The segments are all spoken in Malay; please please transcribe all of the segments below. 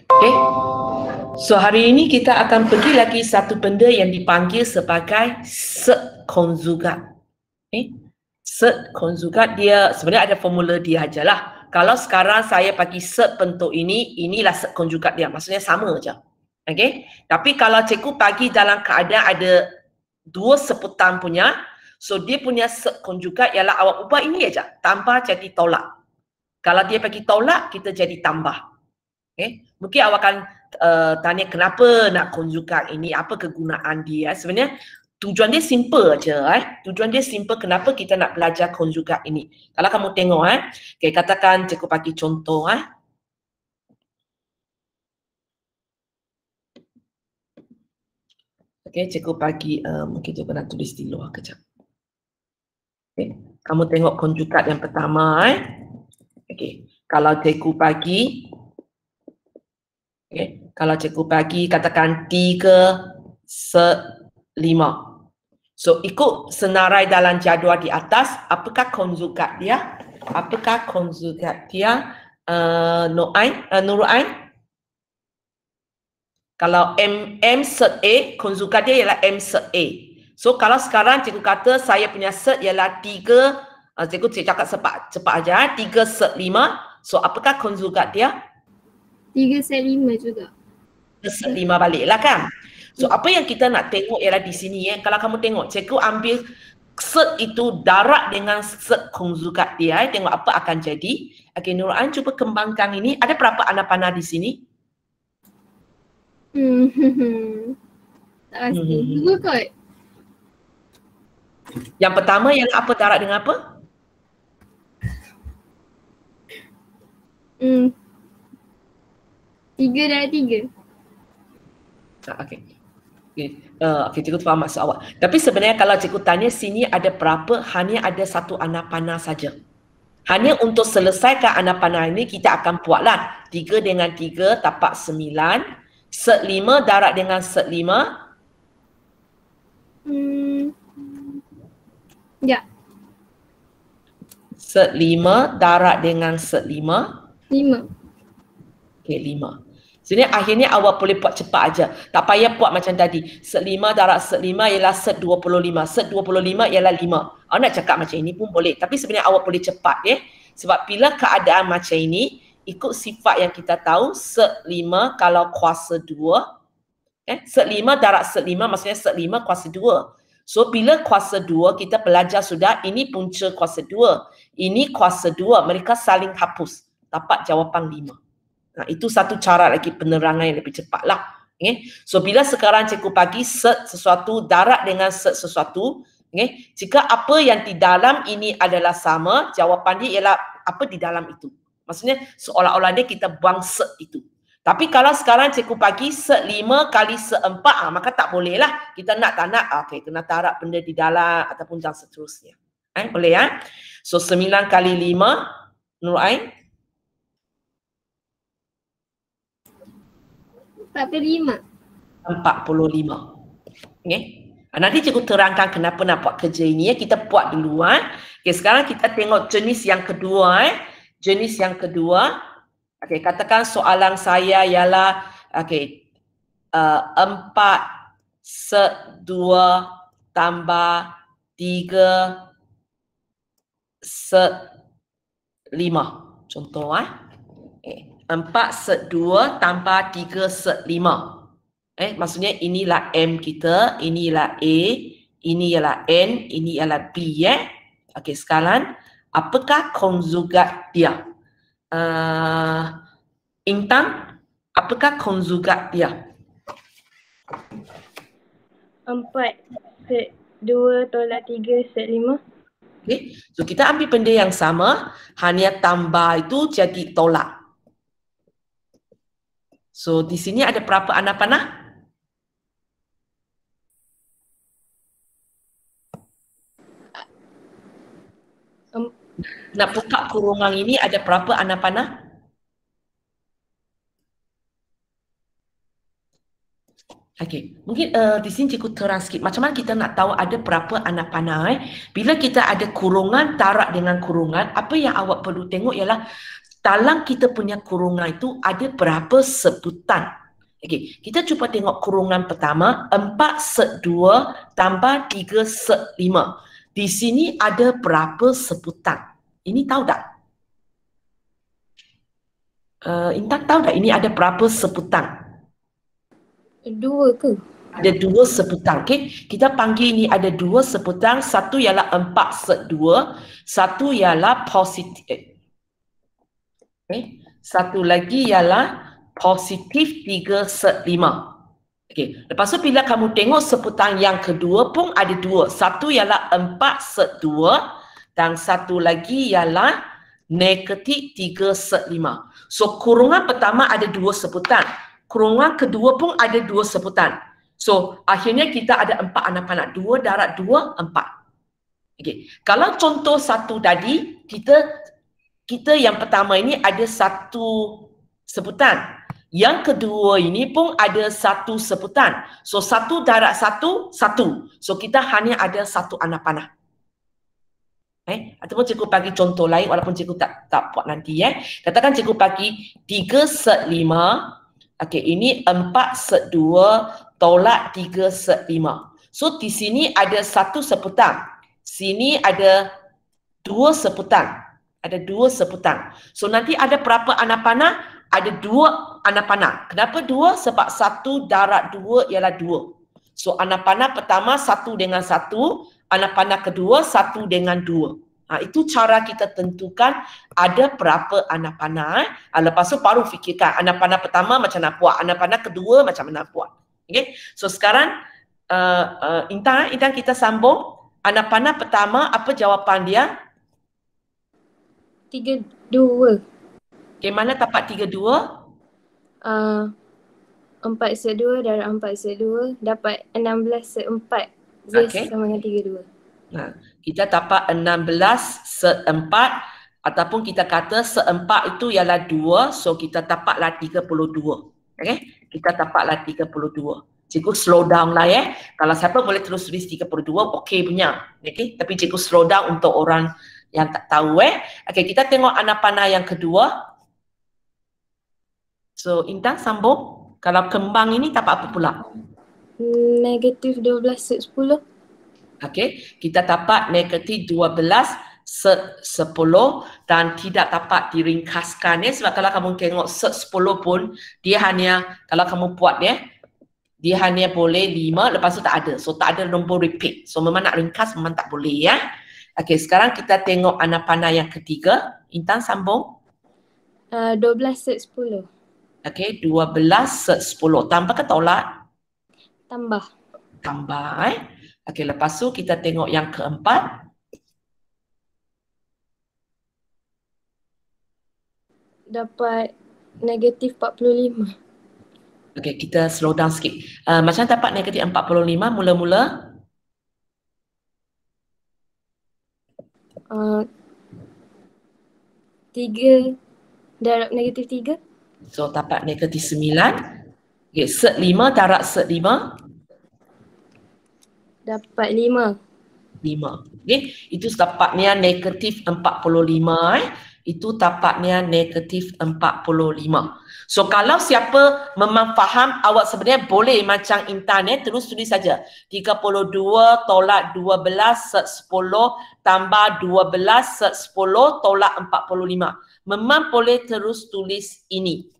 Okay. So hari ini kita akan pergi lagi satu benda yang dipanggil sebagai set konjugat. Okay. Set konjugat dia sebenarnya ada formula dia ajalah. Kalau sekarang saya bagi set bentuk ini, inilah set konjugat dia. Maksudnya sama aja. Okay. Tapi kalau cikgu bagi dalam keadaan ada dua sebutan punya, so dia punya set konjugat ialah awak ubah ini aja. Tambah jadi tolak. Kalau dia bagi tolak, kita jadi tambah. Okay. Mungkin awak akan tanya kenapa nak konjugat ini, apa kegunaan dia. Sebenarnya tujuan dia simple aja. Tujuan dia simple kenapa kita nak belajar konjugat ini. Kalau kamu tengok, okay, katakan cikgu bagi contoh. Okay, cikgu bagi, mungkin cikgu nak tulis di luar kejap. Okay. Kamu tengok konjugat yang pertama. Okay. Kalau cikgu bagi, okay. Kalau cikgu bagi katakan 3 set 5. So ikut senarai dalam jadual di atas, apakah konjugat dia? Apakah konjugat dia? Nurul Ain? Kalau M set A, konjugat dia ialah M set A. So kalau sekarang cikgu kata saya punya set ialah 3, cikgu cakap cepat aja, 3 set 5. So apakah konjugat dia? 3 set 5 juga. Set 5 balik lah kan. So apa yang kita nak tengok ialah di sini kalau kamu tengok cikgu ambil set itu darat dengan set konjugat dia, tengok apa akan jadi. Okey, Nurul Ain cuba kembangkan ini. Ada berapa anak panah di sini? Tak pasti. Dua kot. Yang pertama yang apa darat dengan apa? 3 darab 3. Okey. Okey, cikgu faham maksud awak. Tapi sebenarnya kalau cikgu tanya sini ada berapa, hanya ada satu anak panah saja. Hanya untuk selesaikan anak panah ini kita akan buatlah 3 dengan 3 tapak 9, set 5 darat dengan set 5. Ya. Set 5 darat dengan set 5. 5. Okey, 5. Sebenarnya akhirnya awak boleh buat cepat aja. Tak payah buat macam tadi. Set 5 darat set 5 ialah set 25. Set 25 ialah 5. Awak nak cakap macam ini pun boleh. Tapi sebenarnya awak boleh cepat Sebab bila keadaan macam ini, ikut sifat yang kita tahu, set 5 kalau kuasa 2. Set 5 darat set 5 maksudnya set 5 kuasa 2. So bila kuasa 2 kita belajar sudah, ini punca kuasa 2. Ini kuasa 2. Mereka saling hapus. Dapat jawapan 5. Nah, itu satu cara lagi penerangan yang lebih cepat lah. So bila sekarang cikgu bagi set sesuatu darat dengan set sesuatu, jika apa yang di dalam ini adalah sama, jawapan dia ialah apa di dalam itu. Maksudnya seolah-olah dia kita buang set itu. Tapi kalau sekarang cikgu bagi set 5 kali set 4, maka tak boleh lah. Kita nak tak nak, kena tarik benda di dalam ataupun dan seterusnya. Boleh So 9 kali 5, Nurul Ain? 45. 45. Nanti cikgu terangkan kenapa nak buat kerja ini Kita buat dulu sekarang kita tengok jenis yang kedua Jenis yang kedua. Katakan soalan saya ialah 4 set 2 tambah 3 set 5. Contoh 4 set 2 tambah 3 set 5. Maksudnya inilah M kita, inilah A, ini ialah N, ini ialah B sekarang apakah konjugat dia? Intan, apakah konjugat dia? 4 set 2 tolak 3 set 5. So kita ambil benda yang sama, hanya tambah itu jadi tolak. So di sini ada berapa anak panah? Nak buka kurungan ini ada berapa anak panah? Mungkin di sini cikgu terang sikit. Macam mana kita nak tahu ada berapa anak panah? Bila kita ada kurungan, tarak dengan kurungan, apa yang awak perlu tengok ialah dalam kita punya kurungan itu ada berapa sebutan. Okey, kita cuba tengok kurungan pertama, 4 set 2 tambah 3 set 5. Di sini ada berapa sebutan? Ini tahu tak? Intan tahu tak ini ada berapa sebutan? 2 ke? Ada 2 sebutan. Okey, kita panggil ini ada 2 sebutan. Satu ialah 4 set 2, satu ialah positif. Okay. Satu lagi ialah positif 3 set 5. Okay. Lepas tu bila kamu tengok sebutan yang kedua pun ada 2. Satu ialah 4 set 2 dan satu lagi ialah negatif 3 set 5. So kurungan pertama ada 2 sebutan. Kurungan kedua pun ada 2 sebutan. So akhirnya kita ada 4 anak panah. 2 darab 2, 4. Okay. Kalau contoh satu tadi, kita yang pertama ini ada 1 sebutan. Yang kedua ini pun ada 1 sebutan. So 1 darab 1, 1. So kita hanya ada 1 anak panah. Ataupun cikgu bagi contoh lain walaupun cikgu tak buat nanti. Katakan cikgu bagi 3 set 5. Okey, ini 4 set 2 tolak 3 set 5. So di sini ada 1 sebutan. Sini ada 2 sebutan. Ada 2 sebutan. So nanti ada berapa anak panah? Ada 2 anak panah. Kenapa 2? Sebab 1 darab 2 ialah 2. So anak panah pertama 1 dengan 1, anak panah kedua 1 dengan 2. Itu cara kita tentukan ada berapa anak panah. Lepas tu baru fikirkan anak panah pertama macam nak buat, anak panah kedua macam mana buat. Okay? So sekarang Intan kita sambung. Anak panah pertama apa jawapan dia? 32. Okay, mana tapak 32? 4 set 2 darab 4 set 2 dapat 16 set 4. Z Okay. sama dengan 32. Kita dapat 16 set 4 ataupun kita kata set 4 itu ialah 2. So kita dapatlah 32. Okay? Kita dapatlah 32. Cikgu slow down lah Kalau siapa boleh terus tulis 32, okey punya. Okay? Tapi cikgu slow down untuk orang yang tak tahu Okay, kita tengok anak panah yang kedua. So Intan sambung. Kalau kembang ini dapat apa pula? Negatif 12 set 10. Okay, kita dapat negatif 12 set 10 dan tidak dapat diringkaskan sebab kalau kamu tengok set 10 pun dia hanya, kalau kamu buat dia hanya boleh 5 lepas tu tak ada. So tak ada nombor repeat. So memang nak ringkas memang tak boleh Okay, sekarang kita tengok anak panah yang ketiga. Intan sambung. 12 set 10. Okay, 12 set 10. Tambah ke tolak? Tambah. Tambah Okay, lepas tu kita tengok yang keempat. Dapat negatif 45. Okay, kita slow down sikit. Macam dapat negatif 45 mula-mula? 3 darab negatif 3. So dapat negatif 9. Okay, set 5 darab set 5. Dapat 5. 5. Okay, itu dapatnya negatif 45. Itu dapatnya negatif 45. So kalau siapa memang faham, awak sebenarnya boleh macam Intan terus tulis saja. 32 tolak 12 set 10 tambah 12 set 10 tolak 45. Memang boleh terus tulis ini.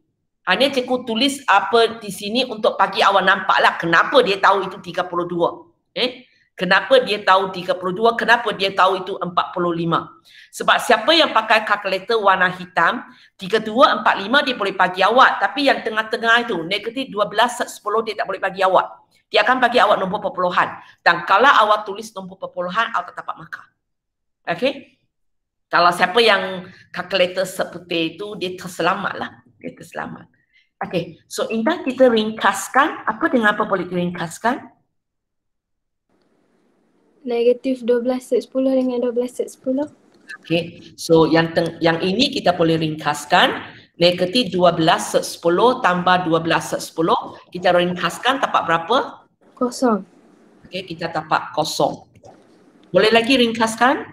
Hanya cikgu tulis apa di sini untuk bagi awak nampaklah kenapa dia tahu itu 32. Kenapa dia tahu 32, kenapa dia tahu itu 45. Sebab siapa yang pakai kalkulator warna hitam, 32, 45 dia boleh bagi awak. Tapi yang tengah-tengah itu, negatif 12, 10 dia tak boleh bagi awak. Dia akan bagi awak nombor perpuluhan. Dan kalau awak tulis nombor perpuluhan, awak tak dapat markah. Okay? Kalau siapa yang kalkulator seperti itu, dia terselamat lah. Dia terselamat. Okay, so Intan kita ringkaskan. Apa dengan apa boleh diringkaskan? Negatif 12 set 10 dengan 12 set 10. Okay, so yang ini kita boleh ringkaskan. Negatif 12 set 10 tambah 12 set 10. Kita ringkaskan dapat berapa? Kosong. Okay, kita dapat kosong. Boleh lagi ringkaskan?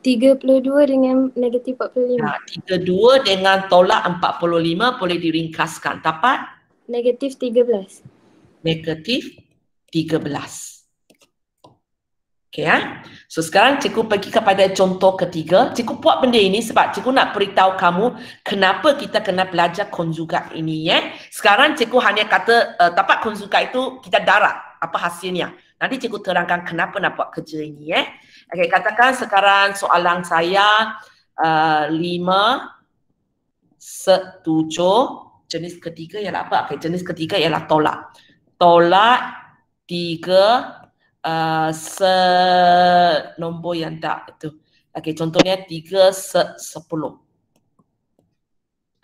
32 dengan negatif 45. Nah, 32 dengan tolak 45 boleh diringkaskan. Dapat Negatif 13. negatif 13. Okey ya. So sekarang cikgu pergi kepada contoh ketiga. Cikgu buat benda ini sebab cikgu nak beritahu kamu kenapa kita kena belajar konjugat ini ya. Sekarang cikgu hanya kata dapat konjugat itu kita darab apa hasilnya. Nanti cikgu terangkan kenapa nak buat kerja ini ya. Okey, katakan sekarang soalan saya 5 7 jenis ketiga ialah apa? Okey, jenis ketiga ialah tolak. Tolak 3 nombor yang tak itu. Okey, contohnya 3 10.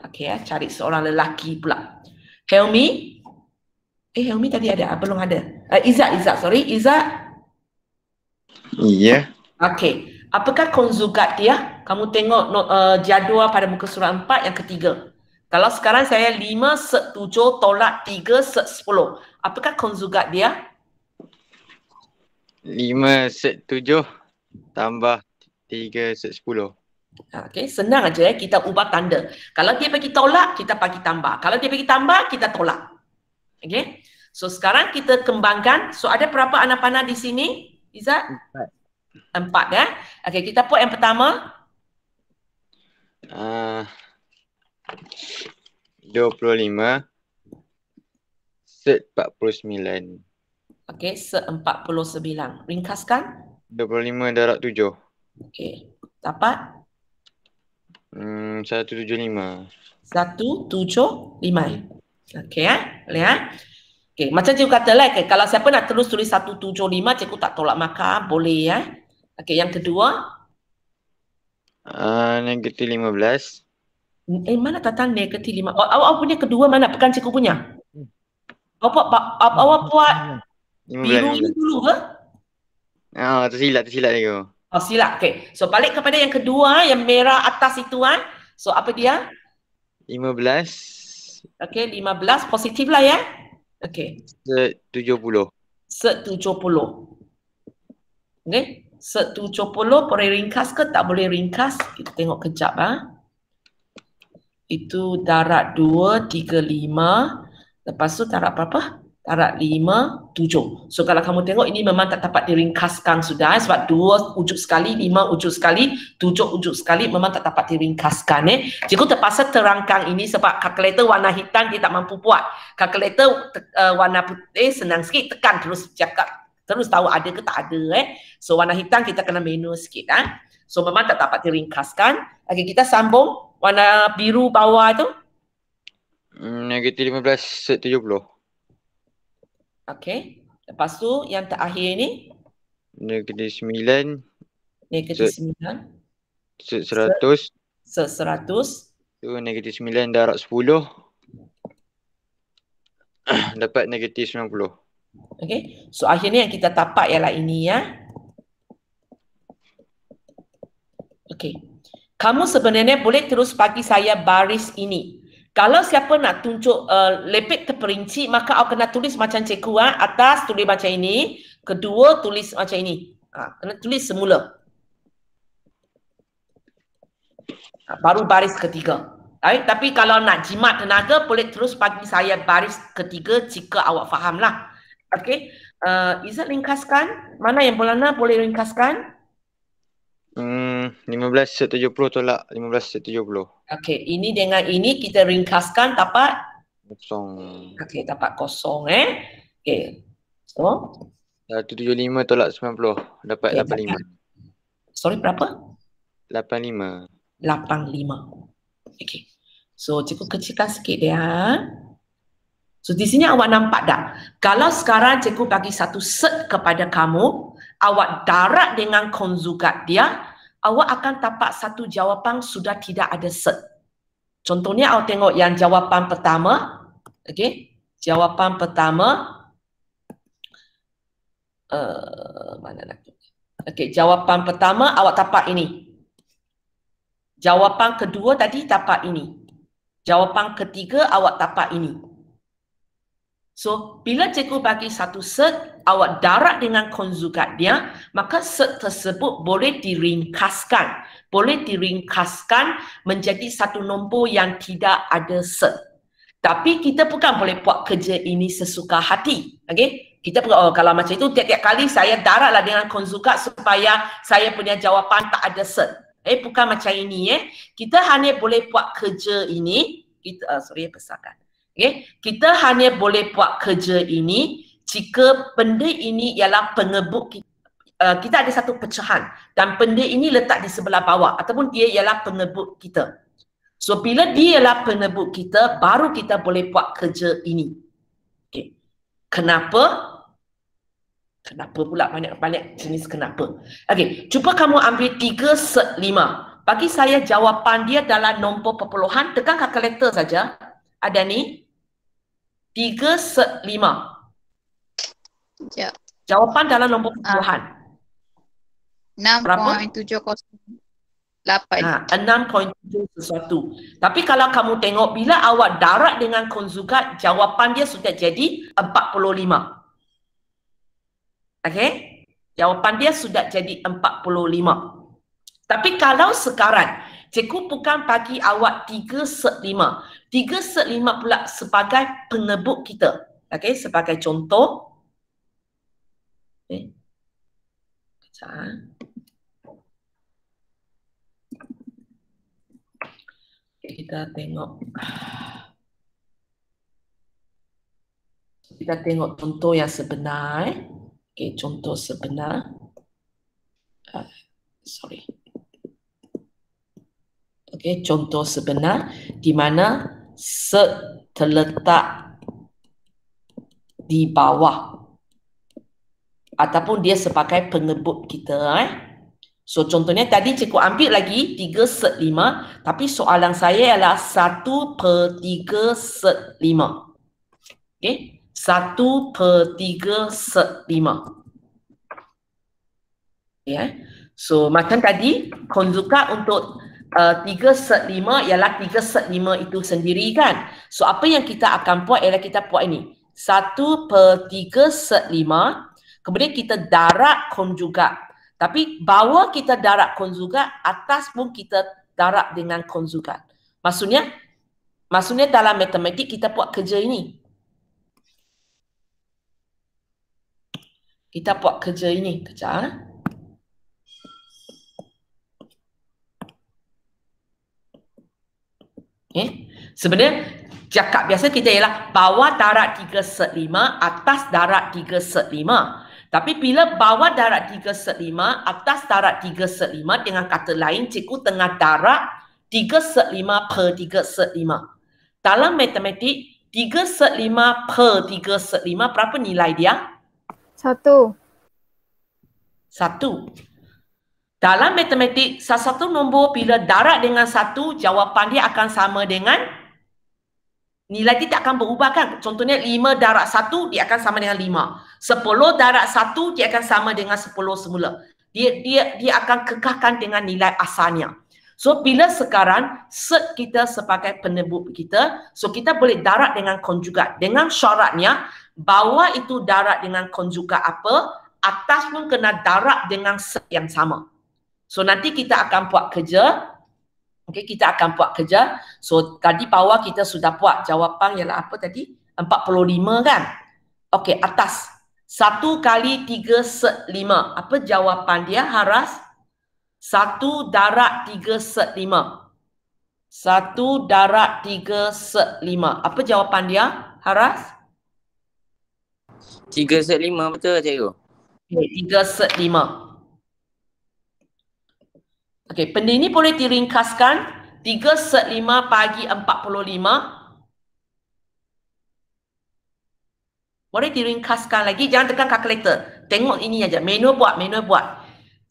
Okey ya, cari seorang lelaki pula. Helmi. Helmi tadi ada? Belum ada. Izzat, sorry. Izzat. Iya. Okey. Apakah konjugat dia? Kamu tengok jadual pada muka surat 4 yang ketiga. Kalau sekarang saya 5 7 tolak 3 10. Apakah konjugat dia? 5 set 7 tambah 3 set 10. Okey, senang aja ya, kita ubah tanda. Kalau dia bagi tolak, kita bagi tambah. Kalau dia bagi tambah, kita tolak. Okey. So sekarang kita kembangkan. So ada berapa anak panah di sini? Izzat? 4 ya. Okey, kita buat yang pertama. 25 set 49. Okey, se-49. Ringkaskan. 25 darab 7. Okey. Dapat? 175. 175. Okey ya. Boleh ya. Okey, macam cikgu kata lah, kalau siapa nak terus tulis 175, cikgu tak tolak makan. Boleh ya. Okey, yang kedua. Negatif 15. Mana datang negatif 5? Awak punya kedua mana? Bukan cikgu punya. Awak buat 15, biru ini dulu ke? Tersilap cikgu. Oh, silap. Okey. So balik kepada yang kedua, yang merah atas itu kan. So apa dia? 15. Okey, 15 positif lah ya. Okey. Set 70. Set 70. Okey. Set 70 boleh ringkas ke tak boleh ringkas? Kita tengok kejap Itu darab 2, 3, 5. Lepas tu darab berapa? Darab 5, 7. So kalau kamu tengok ini memang tak dapat diringkaskan sudah sebab 2 wujud sekali, 5 wujud sekali, 7 wujud sekali memang tak dapat diringkaskan Cikgu terpaksa terangkan ini sebab kalkulator warna hitam dia tak mampu buat. Kalkulator warna putih senang sikit, tekan terus cakap, terus tahu ada ke tak ada So warna hitam kita kena manual sikit So memang tak dapat diringkaskan. Okey, kita sambung warna biru bawah tu. Negatif 15 set 70. Okey. Lepas tu yang terakhir ni Negatif 9 negatif 9 set 100. se-100. Tu negatif 9 darab 10. Dapat negatif 90. Okey. So akhirnya yang kita dapat ialah ini Okey. Kamu sebenarnya boleh terus bagi saya baris ini. Kalau siapa nak tunjuk lepet terperinci, maka awak kena tulis macam cikgu atas tulis macam ini, kedua tulis macam ini. Kena tulis semula. Baru baris ketiga. Tapi kalau nak jimat tenaga, boleh terus bagi saya baris ketiga jika awak fahamlah. Okey. Izzat ringkaskan. Mana yang boleh ringkaskan? 15 set 70 tolak 15 set 70. Okey, ini dengan ini kita ringkaskan dapat Kosong. okey, dapat kosong Okey. So, 175 tolak 90 dapat 85. Sorry berapa? 85. 85. Okey. So, cikgu kecilkan sikit dia. So, di sini awak nampak tak? Kalau sekarang cikgu bagi satu set kepada kamu, awak darab dengan konjugat dia, awak akan dapat satu jawapan sudah tidak ada set. Contohnya awak tengok yang jawapan pertama. Okey. Jawapan pertama. Mana lagi? Okey, jawapan pertama awak dapat ini. Jawapan kedua tadi dapat ini. Jawapan ketiga awak dapat ini. So, bila cikgu bagi satu set, awak darab dengan konjugat dia, maka set tersebut boleh diringkaskan. Boleh diringkaskan menjadi satu nombor yang tidak ada set. Tapi kita bukan boleh buat kerja ini sesuka hati. Okay? Kita bukan, kalau macam itu, tiap-tiap kali saya darablah dengan konjugat supaya saya punya jawapan tak ada set. Bukan macam ini. Kita hanya boleh buat kerja ini, besarkan. Okay? Kita hanya boleh buat kerja ini jika benda ini ialah pengebuk kita. Kita ada satu pecahan dan benda ini letak di sebelah bawah ataupun dia ialah pengebuk kita. So bila dia ialah pengebuk kita, baru kita boleh buat kerja ini. Okay. Kenapa? Kenapa pula banyak jenis kenapa? Okay, cuba kamu ambil 3 set 5. Bagi saya jawapan dia dalam nombor perpuluhan, tekan kalkulator saja. Ada ni 3 set 5. Sekejap. Jawapan dalam nombor perpuluhan. 6.708. 6.7 sesuatu. Tapi kalau kamu tengok bila awak darab dengan konjugat, jawapan dia sudah jadi 45. Okey? Jawapan dia sudah jadi 45. Tapi kalau sekarang cikgu bukan bagi awak 3 set 5. 3 set 5 pula sebagai pengebuk kita. Okey, sebagai contoh. Okey. Kita tengok contoh yang sebenar. Okey, contoh sebenar. Okey, contoh sebenar di mana set terletak di bawah ataupun dia sebagai pengebuk kita. So contohnya tadi cikgu ambil lagi 3 set 5, tapi soalan saya ialah 1/3 set 5. Okey, 1/3 set 5. Ya. So macam tadi konjugat untuk 3 set 5 ialah 3 set 5 itu sendiri kan. So apa yang kita akan buat ialah kita buat ini. 1/3 set 5, kemudian kita darab konjugat. Tapi bawah kita darab konjugat, atas pun kita darab dengan konjugat. Maksudnya dalam matematik kita buat kerja ini. Kita buat kerja ini. Kejap. Sebenarnya cakap biasa kita ialah bawah darab 3 set 5, atas darab 3 set 5. Tapi bila bawah darab 3 set 5, atas darab 3 set 5, dengan kata lain cikgu tengah darab 3 set 5/3 set 5. Dalam matematik 3 set 5/3 set 5 berapa nilai dia? 1. 1. Dalam matematik, satu nombor bila darab dengan 1, jawapan dia akan sama dengan nilai dia tak akan berubah kan. Contohnya 5 darab 1 dia akan sama dengan 5. 10 darab 1 dia akan sama dengan 10 semula. Dia akan kekalkan dengan nilai asalnya. So bila sekarang set kita sebagai penebuk kita, so kita boleh darab dengan konjugat. Dengan syaratnya bawah itu darab dengan konjugat apa, atas pun kena darab dengan set yang sama. So nanti kita akan buat kerja. Okey, kita akan buat kerja. So tadi bawah kita sudah buat jawapan ialah apa tadi? 45 kan? Okey, atas. 1 kali 3 set 5. Apa jawapan dia Haras? 1 darab 3 set 5. 1 darab 3 set 5. Apa jawapan dia Haras? 3 set 5 betul cikgu? Okay, 3 set 5. Okey, benda ini boleh diringkaskan 3 set 5 bagi 45. Boleh diringkaskan lagi, jangan tekan kalkulator. Tengok ini aja, manual buat.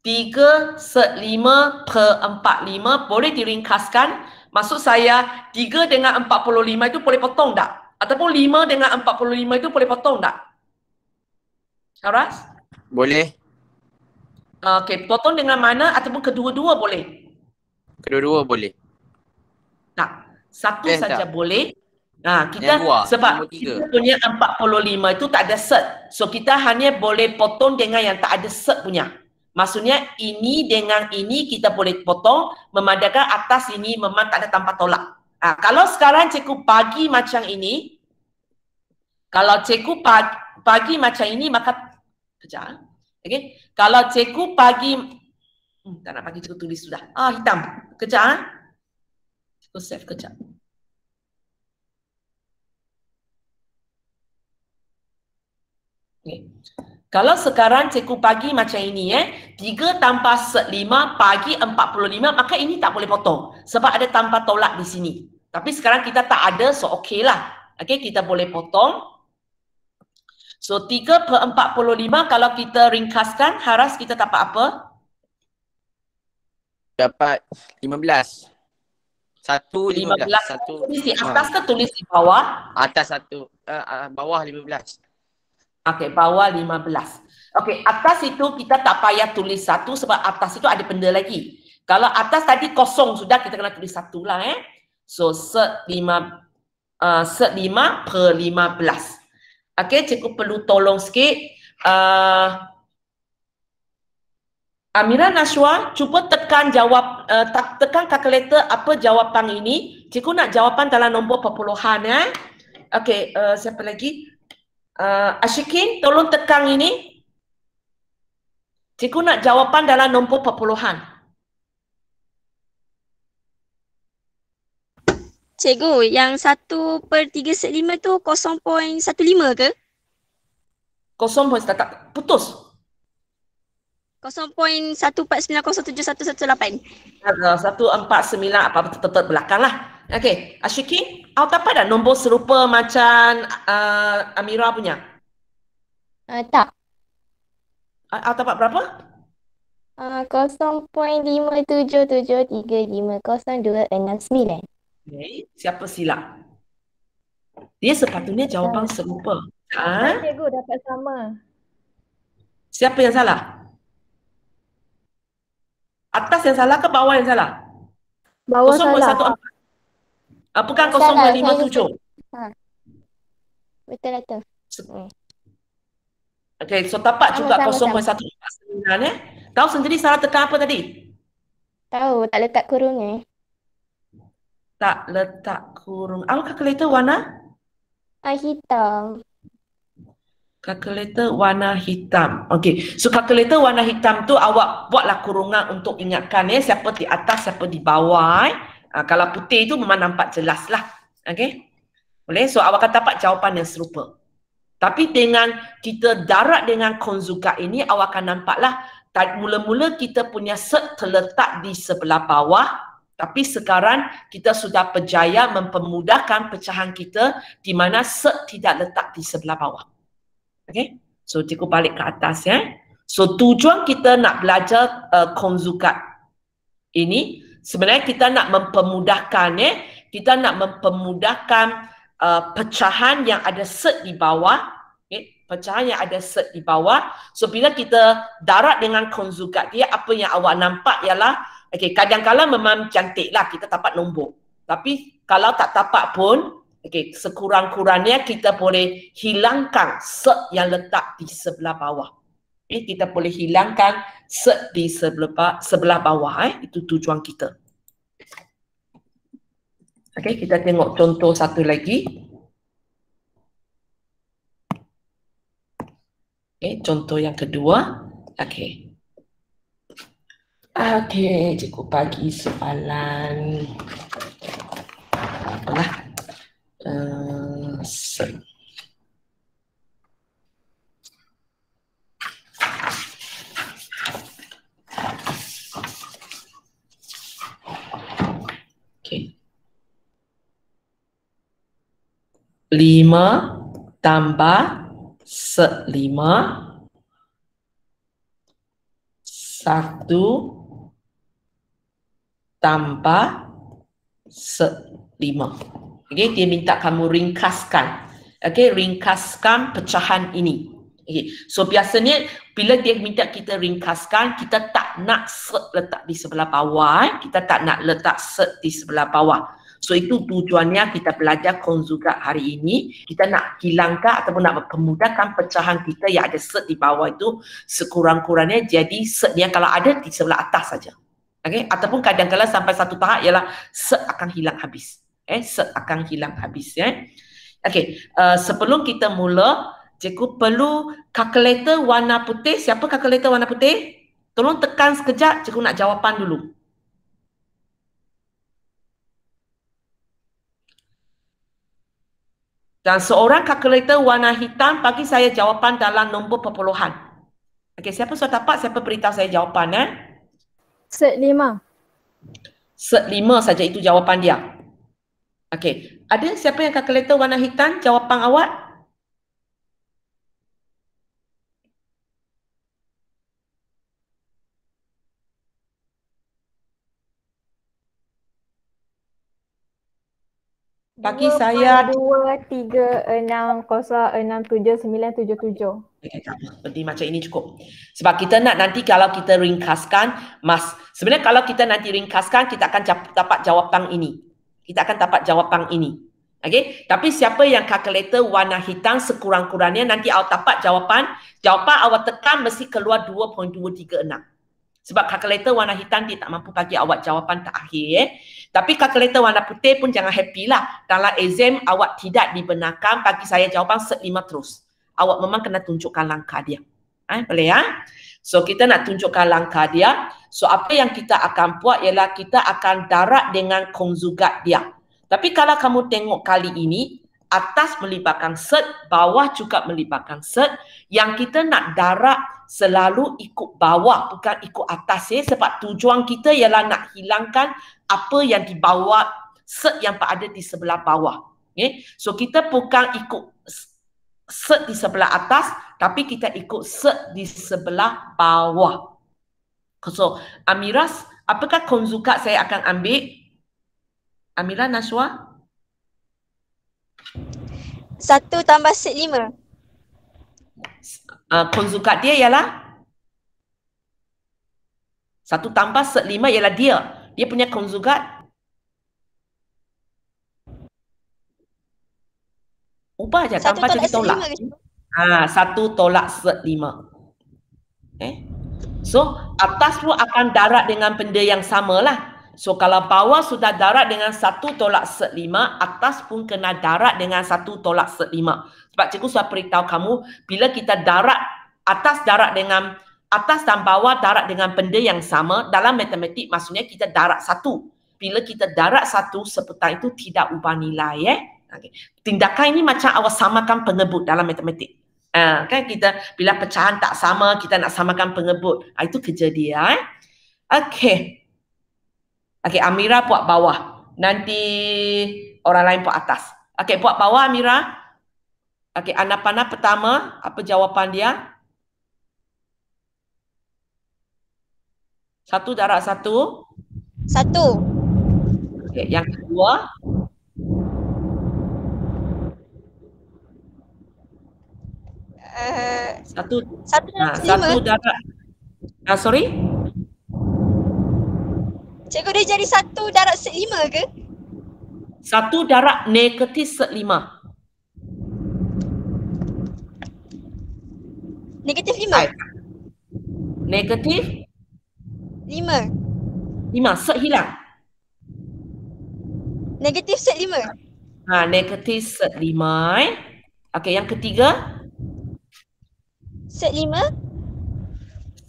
3 set 5/45 boleh diringkaskan. Maksud saya 3 dengan 45 itu boleh potong tak? Ataupun 5 dengan 45 itu boleh potong tak? Haras? Boleh. Okey, potong dengan mana ataupun kedua-dua boleh? Kedua-dua boleh. Tak, satu saja tak? boleh, Kita Yang luar, sebab nombor 3. kita punya 45 itu tak ada cert. So kita hanya boleh potong dengan yang tak ada cert punya. Maksudnya ini dengan ini kita boleh potong, memandangkan atas ini memang tak ada tanpa tolak. Kalau sekarang cikgu bagi macam ini, kalau cikgu bagi macam ini maka kejap. Okay. Kalau cikgu bagi tak nak bagi cikgu tulis sudah. Hitam. Kejap. Cikgu save kejap. Okay. Kalau sekarang cikgu bagi macam ini 3 tanpa cert 5 bagi 45, maka ini tak boleh potong sebab ada tanpa tolak di sini. Tapi sekarang kita tak ada, so okey lah. Okey, kita boleh potong. So 3/45 kalau kita ringkaskan, Haras kita dapat apa? Dapat 15. 15. Tulis di atas ke tulis di bawah? Atas 1, bawah 15. Okey, bawah 15. Okey, atas itu kita tak payah tulis 1 sebab atas itu ada benda lagi. Kalau atas tadi kosong sudah, kita kena tulis 1 lah So cert 5/15. Okey, cikgu perlu tolong sikit. Amira Nashwa, cuba tekan jawab, tekan kalkulator apa jawapan ini. Cikgu nak jawapan dalam nombor perpuluhan Okey, siapa lagi? Ashikin, tolong tekan ini. Cikgu nak jawapan dalam nombor perpuluhan. Cikgu, yang 1/3/5 tu 0.15 ke? 0. Tak putus. 0.149071118. 149 apa tetap belakang lah. Okey, Ashikin, awak dapat dah nombor serupa macam Amira punya? Tak. Awak dapat berapa? 0.57735029. Okay. Siapa silap? Dia sepatutnya jawapan serupa. Cikgu dapat sama. Siapa yang salah? Atas yang salah ke bawah yang salah? Bawah salah. Bukan Salah, 0.57. Betul lah tu. Okey, so tapak juga Sama. 0.149 Tahu sendiri salah tekan apa tadi? Tahu, tak letak kurung Tak letak kurung. Awak kalkulator warna? hitam. Kalkulator warna hitam. Okey, so kalkulator warna hitam tu awak buatlah kurungan untuk ingatkan siapa di atas, siapa di bawah. Kalau putih tu memang nampak jelas lah. Okey, boleh? So awak akan dapat jawapan yang serupa. Tapi dengan kita darat dengan konjugat ini, awak akan nampaklah mula-mula kita punya cert terletak di sebelah bawah. Tapi sekarang kita sudah berjaya mempermudahkan pecahan kita di mana cert tidak letak di sebelah bawah. Okay? So cikgu balik ke atas So tujuan kita nak belajar konjugat ini sebenarnya kita nak mempermudahkan kita nak mempermudahkan pecahan yang ada cert di bawah. Pecahan yang ada cert di bawah. So bila kita darat dengan konjugat dia, apa yang awak nampak ialah kadang-kadang memang cantik lah kita dapat nombor. Tapi kalau tak dapat pun, sekurang-kurangnya kita boleh hilangkan cert yang letak di sebelah bawah. Kita boleh hilangkan cert di sebelah bawah. Itu tujuan kita. Kita tengok contoh satu lagi. Contoh yang kedua. Cikgu bagi soalan apalah lima tambah 5 1 tambah 5. Dia minta kamu ringkaskan. Ringkaskan pecahan ini. So biasanya bila dia minta kita ringkaskan, kita tak nak cert letak di sebelah bawah. Kita tak nak letak cert di sebelah bawah. So So itu tujuannya kita belajar konjugat hari ini. Kita nak hilangkan ataupun nak mempermudahkan pecahan kita yang ada set di bawah itu sekurang-kurangnya jadi setnya kalau ada di sebelah atas saja. Okay? Ataupun kadang-kadang sampai satu tahap ialah set akan hilang habis. Set akan hilang habis. Okay, sebelum kita mula, cikgu perlu kalkulator warna putih. Siapa kalkulator warna putih? Tolong tekan sekejap, cikgu nak jawapan dulu. Dan seorang kalkulator warna hitam bagi saya jawapan dalam nombor perpuluhan. Okey, siapa sudah dapat? Siapa beritahu saya jawapan? Set 5. Set 5 saja itu jawapan dia. Okey, ada siapa yang kalkulator warna hitam jawapan awak? Bagi saya 2, 3, 6, 0, 6, 7, 9, 7, 7. Seperti macam ini cukup. Sebab kita nak nanti kalau kita ringkaskan, sebenarnya kalau kita nanti ringkaskan, kita akan dapat jawapan ini. Kita akan dapat jawapan ini. Okey, tapi siapa yang kalkulator warna hitam sekurang-kurangnya nanti awak dapat jawapan awak tekan mesti keluar 2.236. Sebab kalkulator warna hitam dia tak mampu bagi awak jawapan terakhir. Tapi kalkulator warna putih pun jangan happy lah. Dalam exam awak tidak dibenarkan bagi saya jawapan set 5 terus. Awak memang kena tunjukkan langkah dia. Boleh ya? So kita nak tunjukkan langkah dia. So apa yang kita akan buat ialah kita akan darat dengan konjugat dia. Tapi kalau kamu tengok kali ini, atas melibatkan set, bawah juga melibatkan set. Yang kita nak darat selalu ikut bawah, bukan ikut atas sebab tujuan kita ialah nak hilangkan apa yang di bawah set yang berada di sebelah bawah. So kita bukan ikut set di sebelah atas, tapi kita ikut set di sebelah bawah. So Amira, apakah konjugat saya akan ambil? Amira, Nashwa? 1 tambah set 5. Konjugat dia ialah 1 tambah set 5 ialah dia. Dia punya konjugat ubah je tanpa jadi tolak. 1 tolak set 5. So atas pun akan darat dengan benda yang samalah. So kalau bawah sudah darat dengan 1 tolak set 5, atas pun kena darat dengan 1 tolak set 5. Sebab cikgu sudah beritahu kamu, bila kita darat, atas dan bawah darat dengan benda yang sama, dalam matematik maksudnya kita darat 1. Bila kita darat 1, sepetan itu tidak ubah nilai. Okay. Tindakan ini macam awak samakan pengebut dalam matematik. Kan kita bila pecahan tak sama, kita nak samakan pengebut. Itu kerja dia. Okey. Okey, Amira buat bawah. Nanti orang lain buat atas. Okey, buat bawah Amira. Okey, anak panah pertama, apa jawapan dia? 1 darat 1. 1. Okey, yang kedua. 1 darat. Sorry? Cikgu dia jadi 1 darat set 5 ke? 1 darat negatif set 5. Negatif 5. Negatif 5. 5, set hilang. Negatif set 5. Negatif set 5. Okey, yang ketiga. Set 5.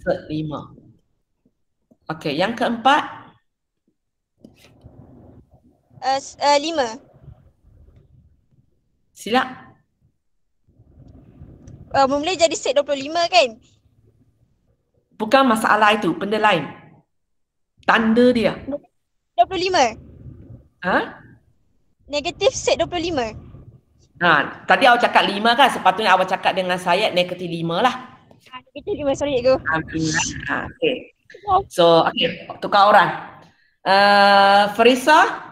Set 5. Okey, yang keempat. 5. Silap. Mula jadi set 25 kan? Bukan masalah itu, benda lain. Tanda dia. 25. Negatif set 25. Tadi awak cakap 5 kan? Sepatutnya awak cakap dengan saya negatif 5 lah. Negatif 5, sorry cikgu. Okay. So, okay, tukar orang. Farisa,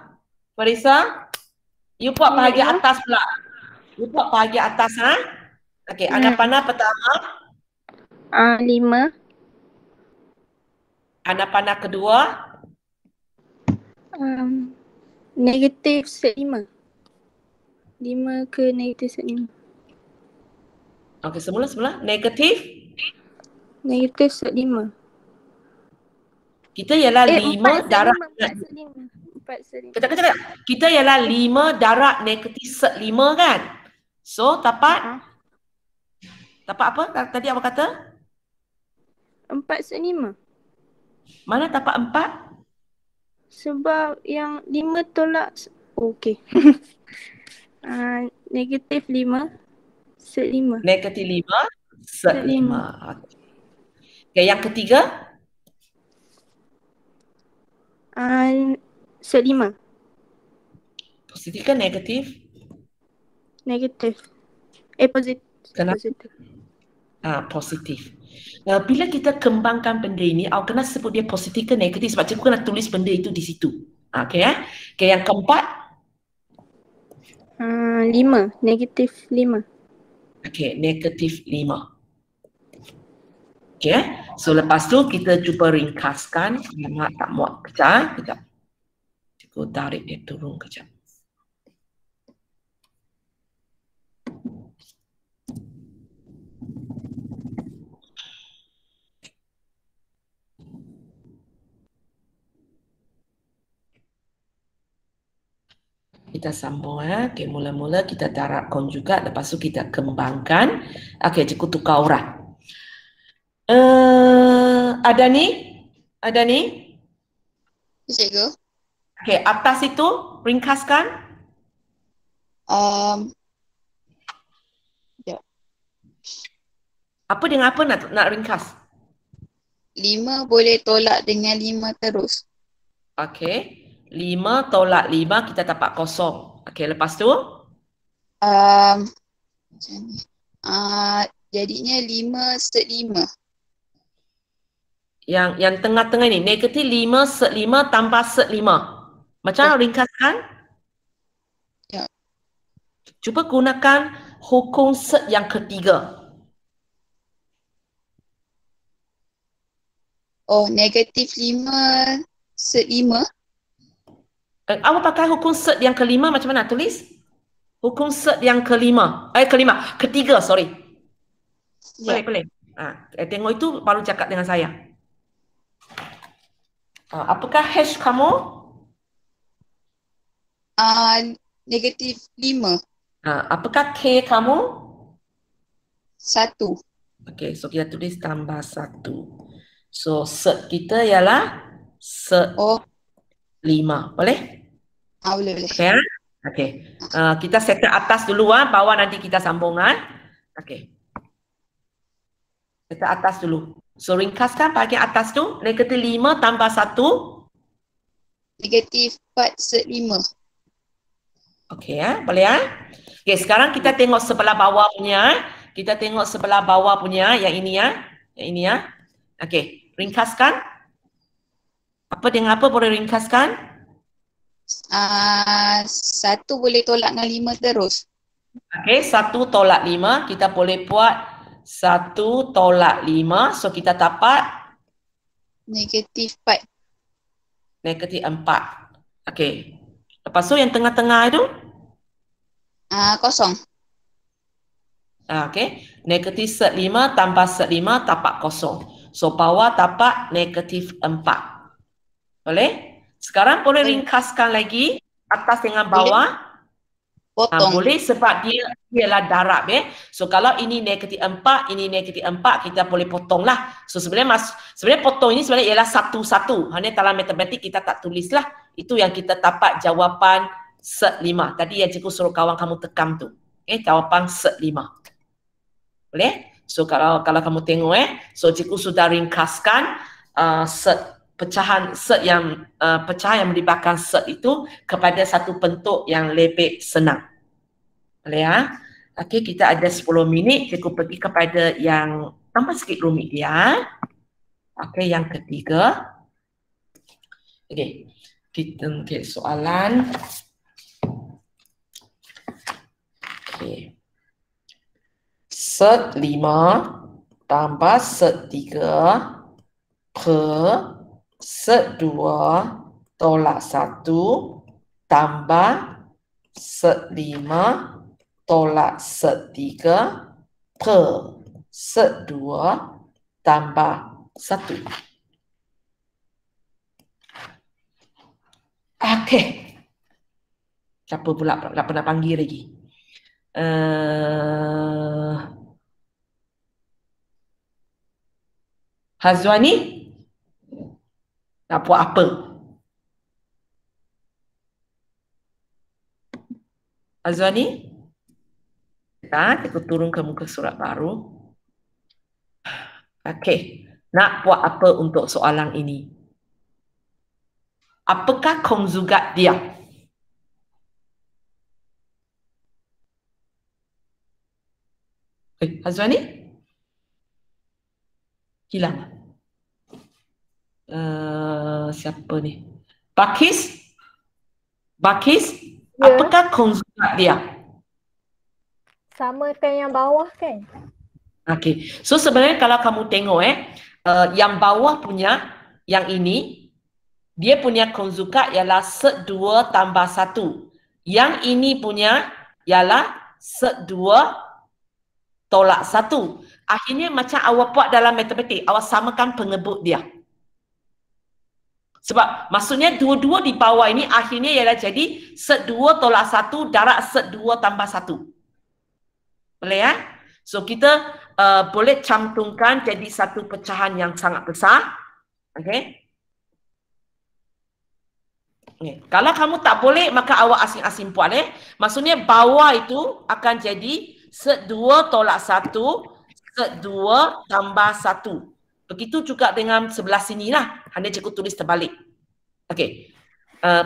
you buat bahagian atas pula. You buat bahagian atas, Okay, anak panah pertama. 5. Anak panah kedua. 5. Negatif set 5. 5 ke negatif set 5. Okey, semula. Negatif. Negatif set 5. Kita ialah 4 5 set darab. 5. 4 set 5. 4 set 5. Kejap. Kita ialah 5 darab negatif set 5 kan? So, dapat apa? Tadi apa kata? 4 set 5. Mana dapat 4? Sebab yang 5 tolak okey. Negatif 5 set 5. Negatif 5 set Set 5. 5. Okey, yang ketiga? Set 5. Positif ke negatif? Negatif. Positif. Kenapa? Positif. Positif. Bila kita kembangkan benda ini, awak kena sebut dia positif ke negatif sebab cikgu kena tulis benda itu di situ. Okey ya. Okey, yang keempat? 5. Negatif 5. Okey, negatif 5. Okey. So lepas tu kita cuba ringkaskan. Mak tak muat. Kejap. Cikgu tarik dia turun kejap. Kita sambung ya. Okey, mula-mula kita darab konjugat, lepas tu kita kembangkan. Okey, cikgu tukar urat. Ada ni? Cikgu. Okey, atas itu ringkaskan. Apa dengan apa nak ringkas? 5 boleh tolak dengan 5 terus. Okey. 5 tolak 5 kita dapat kosong. Okey, lepas tu? Macam ni. Jadinya 5 set 5. Yang tengah-tengah ni, negatif 5 set 5 tambah set 5. Macam mana ringkaskan? Ya. Cuba gunakan hukum set yang ketiga. Negatif 5 set 5. Awak pakai hukum set yang kelima macam mana? Tulis. Hukum set yang ketiga, sorry. Ya. Boleh. Tengok itu baru cakap dengan saya. Apakah hash kamu? Negatif 5. Apakah K kamu? 1. Okey, so kita tulis tambah 1. So set kita ialah set 5. Boleh? Boleh. Okey. Okey. Kita settle atas dulu bawah nanti kita sambung Okey. Settle atas dulu. So ringkaskan bahagian atas tu, negatif 5 tambah 1. Negatif 4 set 5. Okey boleh Okey, sekarang kita tengok sebelah bawah punya. Kita tengok sebelah bawah punya yang ini Yang ini Okey, ringkaskan. Apa dengan apa boleh ringkaskan? 1 boleh tolak dengan 5 terus. Okey, 1 tolak 5. Kita boleh buat 1 tolak 5. So kita dapat? Negatif 4. Negatif 4. Okey. Lepas tu yang tengah-tengah itu? Kosong. Okey. Negatif set 5 tambah set 5 dapat kosong. So bawah dapat negatif 4. Boleh? Sekarang boleh ringkaskan lagi atas dengan bawah. Potong. Boleh sebab dia ialah darab So kalau ini negatif 4, ini negatif 4, kita boleh potong lah. So sebenarnya potong ini sebenarnya ialah satu-satu. Hanya dalam matematik kita tak tulis lah. Itu yang kita dapat jawapan set 5. Tadi yang cikgu suruh kawan kamu tekam tu. Jawapan set 5. Boleh? So kalau kamu tengok so cikgu sudah ringkaskan pecahan yang melibatkan set itu kepada satu bentuk yang lebih senang. Boleh Okey, kita ada 10 minit. Cikgu pergi kepada yang tambah sikit rumit dia. Okey, yang ketiga. Okey. Kita soalan. Okey. Set 5 tambah set 3 per set 2 tolak 1 tambah set 5 tolak set 3 per set 2 tambah 1. Okey. Siapa pula tak pernah panggil lagi? Hazwani? Nak buat apa? Hazwani? Kita turun ke muka surat baru. Okey. Nak buat apa untuk soalan ini? Apakah konjugat dia? Hazwani? Hilang. Siapa ni? Bakis? Ya. Apakah konjugat dia? Sama kan yang bawah kan? Okey. So sebenarnya kalau kamu tengok yang bawah punya, yang ini, dia punya konjugat ialah set 2 tambah 1. Yang ini punya ialah set 2 tolak 1. Akhirnya macam awak buat dalam matematik, awak samakan pengebut dia. Sebab maksudnya dua-dua di bawah ini akhirnya ialah jadi set 2 tolak 1 darab set 2 tambah 1. Boleh ya? So kita boleh cantumkan jadi satu pecahan yang sangat besar. Okey. Okay. Kalau kamu tak boleh, maka awak asing-asing buat Maksudnya bawah itu akan jadi set 2 tolak 1, set 2 tambah 1. Begitu juga dengan sebelah sini lah. Hanya cikgu tulis terbalik. Okey.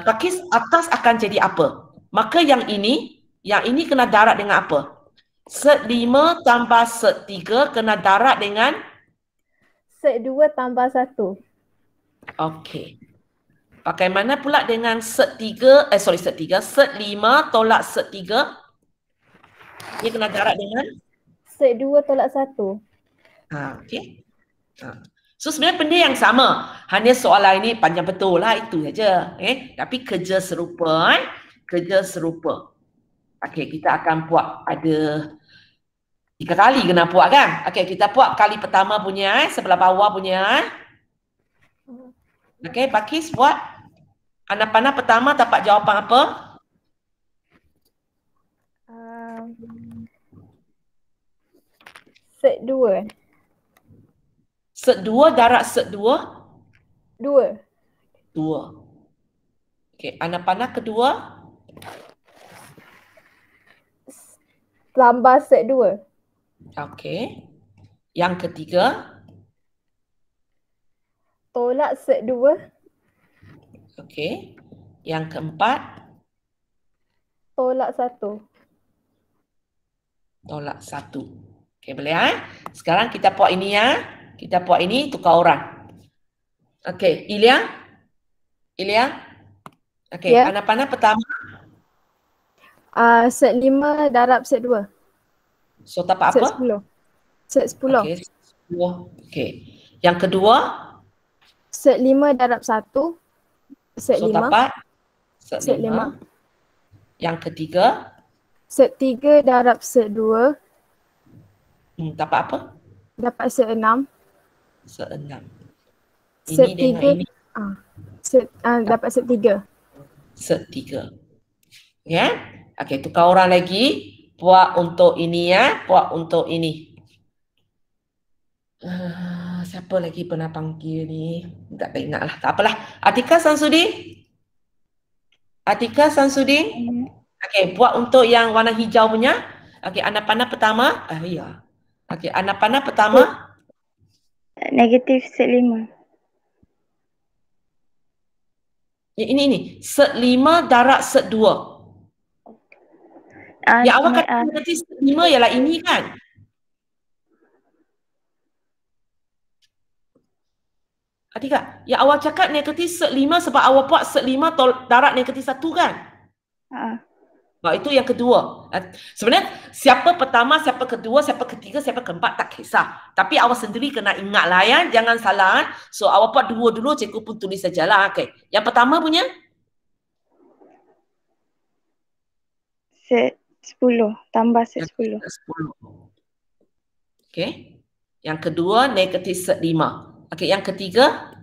Pakis atas akan jadi apa? Maka yang ini kena darab dengan apa? Set 5 tambah set 3 kena darab dengan? Set 2 tambah 1. Okey. Bagaimana pula dengan set 3, set 5 tolak set 3? Dia kena darab dengan? Set 2 tolak 1. Okey. So sebenarnya benda yang sama. Hanya soalan ini panjang betul lah, itu saja. Tapi kerja serupa. Kerja serupa. Okey, kita akan buat ada 3 kali kena buat kan? Okey, kita buat kali pertama punya sebelah bawah punya. Okey, Pakis buat. Anak panah pertama dapat jawapan apa? Set 2. Set 2 darab set 2? 2. 2. Okey, anak panah kedua? Tambah set 2. Okey. Yang ketiga? Tolak set 2. Okey. Yang keempat? Tolak 1. Tolak 1. Okey, boleh Sekarang kita buat ini Kita buat ini, tukar orang. Okey, Ilya? Okey, Ya. anak panah pertama? Set 5 darab set 2. So, dapat Set apa? 10. Set 10. Okey, 10. Okey. Yang kedua? Set 5 darab 1. Set So, 5. dapat? Set Set 5. Yang ketiga? Set 3 darab set 2. Dapat apa? Dapat set 6. Set 6. Set Ini dengan 3. ini. Dapat set 3. Set 3. Ya? Okey, tukar orang lagi. Buat untuk ini buat untuk ini. Siapa lagi pernah panggil ni? Tak ingat lah. Tak apalah. Atika Samsudin? Okey, buat untuk yang warna hijau punya. Okey, anak panah pertama. Ya. Okey, anak panah pertama. Negatif set 5. Ini. Set 5 darab set 2. Yang awak kata negatif set 5 ialah ini kan? Atika, yang awak cakap negatif set 5 sebab awak buat set 5 darab negatif 1 kan? Itu yang kedua. Sebenarnya siapa pertama, siapa kedua, siapa ketiga, siapa keempat tak kisah. Tapi awak sendiri kena ingat lah jangan salah. So awak buat dua dulu, cikgu pun tulis sajalah. Okay. Yang pertama punya? Set 10 tambah set 10. 10. Okey. Yang kedua negatif set 5. Okey, yang ketiga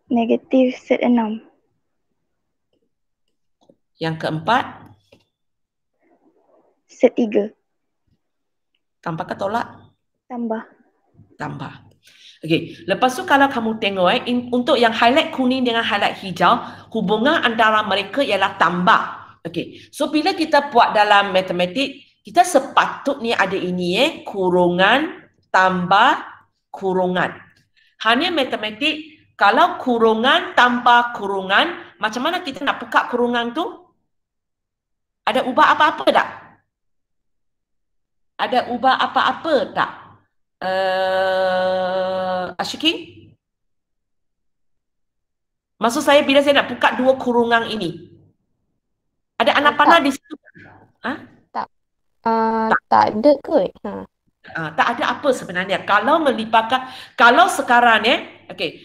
Negatif set 6. yang keempat Set 3. tambah ke tolak? Tambah. Tambah. Okey, lepas tu kalau kamu tengok untuk yang highlight kuning dengan highlight hijau, hubungan antara mereka ialah tambah. Okey. So bila kita buat dalam matematik, kita sepatutnya ada ini kurungan tambah kurungan. Hanya matematik kalau kurungan tambah kurungan, macam mana kita nak buka kurungan tu? Ada ubah apa-apa tak? Ada ubah apa-apa tak? Ashikin? Maksud saya bila saya nak buka dua kurungan ini, ada anak panah di situ? Tak ada kot. Tak ada apa sebenarnya. Kalau melipatkan, kalau sekarang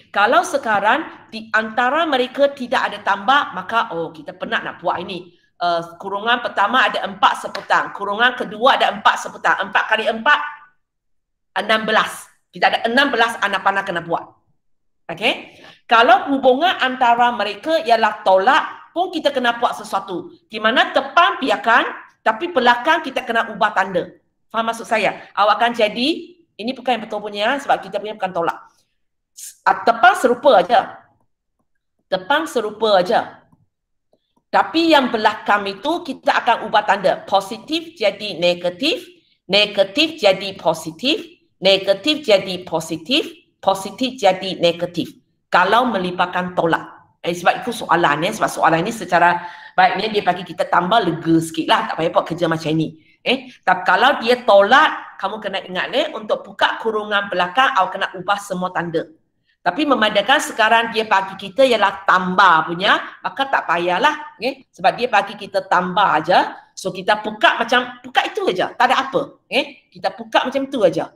kalau sekarang di antara mereka tidak ada tambah, maka kita penat nak buat ini. Kurungan pertama ada 4 sepetang, kurungan kedua ada 4 sepetang. 4 kali 4 16. Kita ada 16 anak panah kena buat. Okey. Kalau hubungan antara mereka ialah tolak, pun kita kena buat sesuatu. Di mana depan biarkan, tapi belakang kita kena ubah tanda. Faham maksud saya? Awak akan jadi, ini bukan yang betul punya sebab kita punya bukan tolak. Depan serupa aja. Depan serupa aja. Tapi yang belakang itu kita akan ubah tanda. Positif jadi negatif, negatif jadi positif, negatif jadi positif, positif jadi negatif. Kalau melipatkan tolak. Sebab itu soalan sebab soalan ini secara baiknya dia bagi kita tambah lega sikit lah. Tak payah buat kerja macam ni. Tapi kalau dia tolak, kamu kena ingat untuk buka kurungan belakang, awak kena ubah semua tanda. Tapi memandangkan sekarang dia bagi kita ialah tambah punya, maka tak payahlah. Sebab dia bagi kita tambah aja. So kita buka itu aja. Tak ada apa. Kita buka macam tu aja.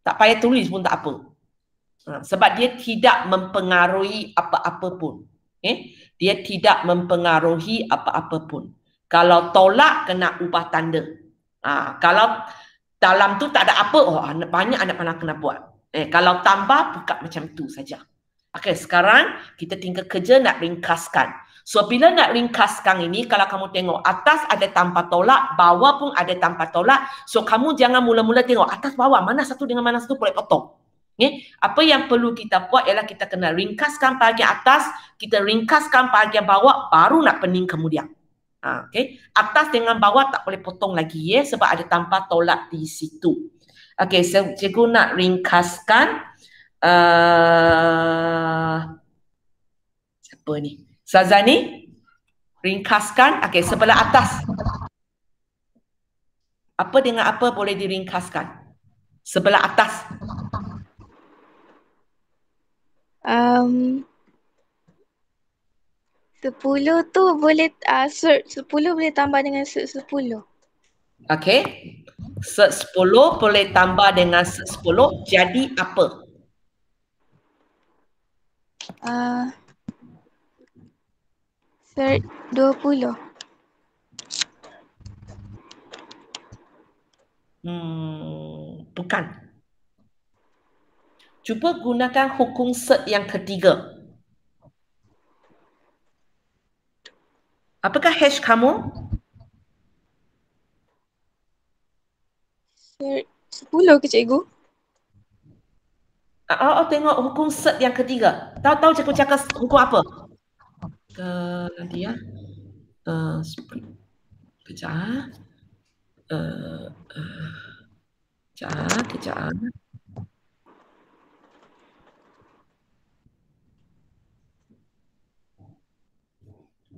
Tak payah tulis pun tak apa. Sebab dia tidak mempengaruhi apa-apa pun. Dia tidak mempengaruhi apa-apa pun. Kalau tolak, kena ubah tanda. Kalau dalam tu tak ada apa, banyak anak panah kena buat. Kalau tambah, buka macam tu saja. Okey, sekarang kita tinggal kerja nak ringkaskan. So, bila nak ringkaskan ini, kalau kamu tengok atas ada tanpa tolak, bawah pun ada tanpa tolak. So, kamu jangan mula-mula tengok atas bawah, mana satu dengan mana satu boleh potong. Apa yang perlu kita buat ialah kita kena ringkaskan bahagian atas, kita ringkaskan bahagian bawah, baru nak pening kemudian. Okay. Atas dengan bawah tak boleh potong lagi sebab ada tanpa tolak di situ. Okey, cikgu nak ringkaskan siapa ni? Sazani? Ringkaskan. Okey, sebelah atas. Apa dengan apa boleh diringkaskan? Sebelah atas. 10 tu boleh set 10 boleh tambah dengan set 10. Okey. Set 10 boleh tambah dengan set 10 jadi apa? Set 20. Bukan. Cuba gunakan hukum set yang ketiga. Apakah hash kamu? Set 10 ke cikgu? Tengok hukum set yang ketiga. Tahu cikgu cakap hukum apa? Nanti ya. Kejap. Kejap.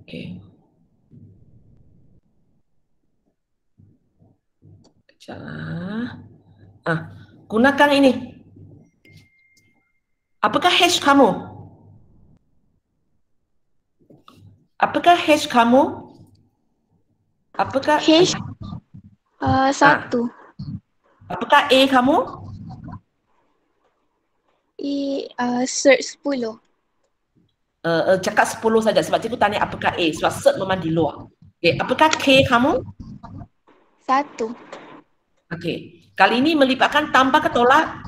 Okey. Gunakan ini. Apakah hash kamu? Apakah hash kamu? Apakah hash? 1. Apakah A kamu? Set 10. Cakap 10 saja sebab cikgu tanya apakah A sebab set memang di luar. Okey, apakah K kamu? 1. Okey. Kali ini melibatkan tambah ke tolak?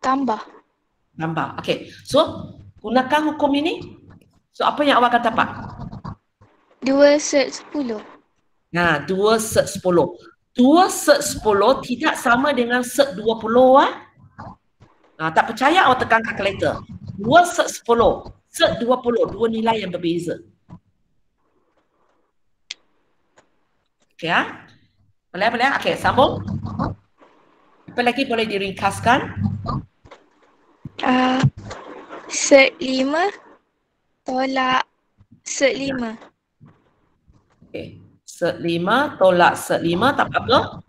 Tambah. Tambah. Okey. So, gunakan hukum ini. So, apa yang awak akan dapat? 2 set 10. Nah, 2 set 10. 2 set 10 tidak sama dengan set 20 tak percaya awak tekan kalkulator. 2 set 10, set 20, dua nilai yang berbeza. Okey ya? Boleh? Okey, sambung. Apa lagi boleh diringkaskan? Set 5 tolak set 5. Okey. Set 5 tolak set 5 tak apa?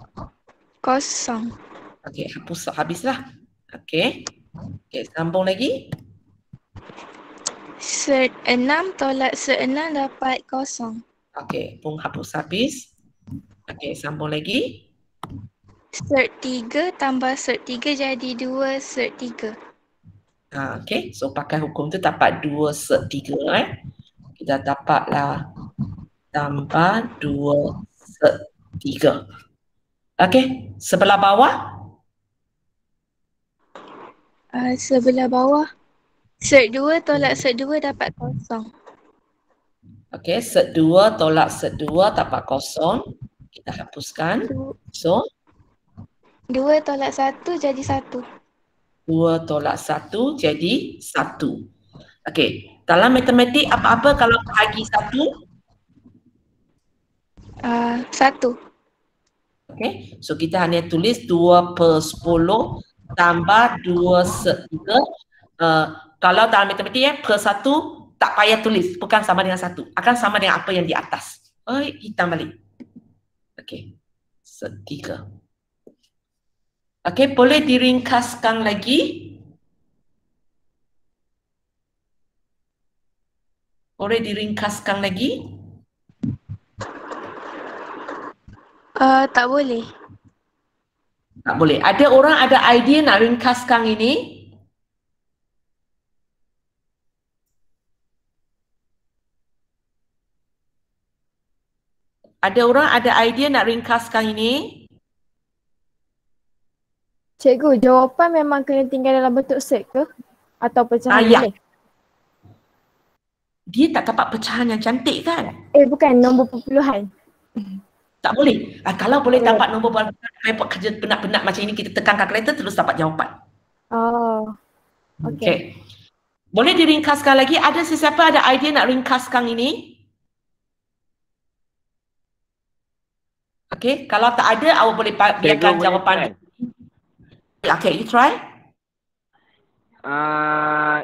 Kosong. Okey, hapus habislah. Okey. Okey, sambung lagi. Set 6 tolak set 6 dapat kosong. Okey, pun hapus habis. Okey, sambung lagi. Set 3 tambah set 3 jadi 2 set 3. Okey, so pakai hukum tu dapat 2 set 3 Kita dapatlah tambah 2 set 3. Okey, sebelah bawah. Sebelah bawah. Set 2 tolak set 2 dapat kosong. Okey, set 2 tolak set 2 dapat kosong. Kita hapuskan. So, 2 tolak 1 jadi 1. 2 tolak 1 jadi 1. Okey, dalam matematik apa-apa kalau bahagi 1? 1. Okey, so kita hanya tulis 2 per 10 tambah 2 set 3. Kalau dalam matematik per 1 tak payah tulis, bukan sama dengan 1. Akan sama dengan apa yang di atas. Hitam balik. Okey, set 3. Okey, boleh diringkaskan lagi? Boleh diringkaskan lagi? Tak boleh. Tak boleh. Ada orang ada idea nak ringkaskan ini? Ada orang ada idea nak ringkaskan ini? Cikgu, jawapan memang kena tinggal dalam bentuk set ke? Atau pecahan Ya. boleh? Dia tak dapat pecahan yang cantik kan? Bukan, nombor perpuluhan. Tak boleh. Kalau boleh dapat nombor perpuluhan, buat kerja penat-penat macam ini, kita tekan kalkulator terus dapat jawapan. Oh. Okey. Okay. Boleh diringkaskan lagi? Ada sesiapa ada idea nak ringkaskan ini? Okey, kalau tak ada, awak boleh biarkan jawapan. Okay, you try. 2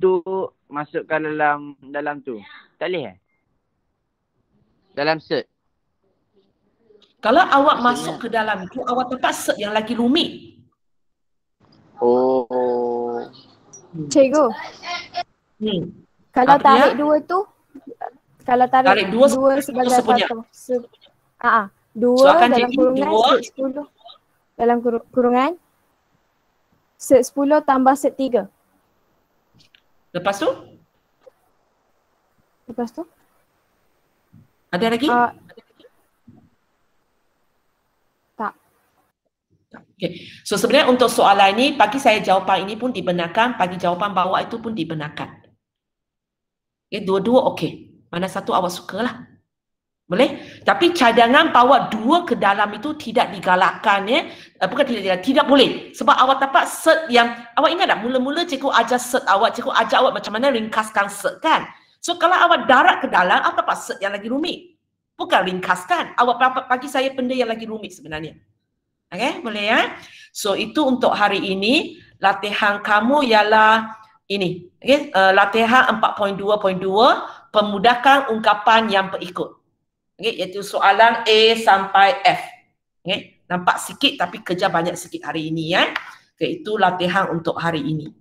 tu masukkan dalam tu. Tak boleh dalam set. Kalau awak masuk ke dalam tu, awak dapat set yang lagi rumit. Oh. Cikgu. Kalau Apa tarik dia? 2 tu, kalau tarik 2 sebagai sepunya. patung. 2 So, akan dalam jadi kurungan dua. set 10. Dalam kurungan set 10 tambah set 3. Lepas tu? Lepas tu? Ada lagi? Tak. Okay. So sebenarnya untuk soalan ini, bagi saya jawapan ini pun dibenarkan, bagi jawapan bawah itu pun dibenarkan. Okay, dua-dua okey. Mana satu awak sukalah. Boleh? Tapi cadangan bawa 2 ke dalam itu tidak digalakkan ya. Bukan tidak boleh. Sebab awak dapat set yang, awak ingat tak mula-mula cikgu ajar set awak, cikgu ajar awak macam mana ringkaskan set kan? So kalau awak darat ke dalam, awak dapat set yang lagi rumit. Bukan ringkaskan. Awak bagi saya benda yang lagi rumit sebenarnya. Okay, boleh ya? So itu untuk hari ini, latihan kamu ialah ini. Okay, latihan 4.2.2, pemudahkan ungkapan yang berikut. Okay, iaitu soalan A sampai F. Okay, nampak sikit tapi kerja banyak sikit hari ini ya. Okay, itu latihan untuk hari ini.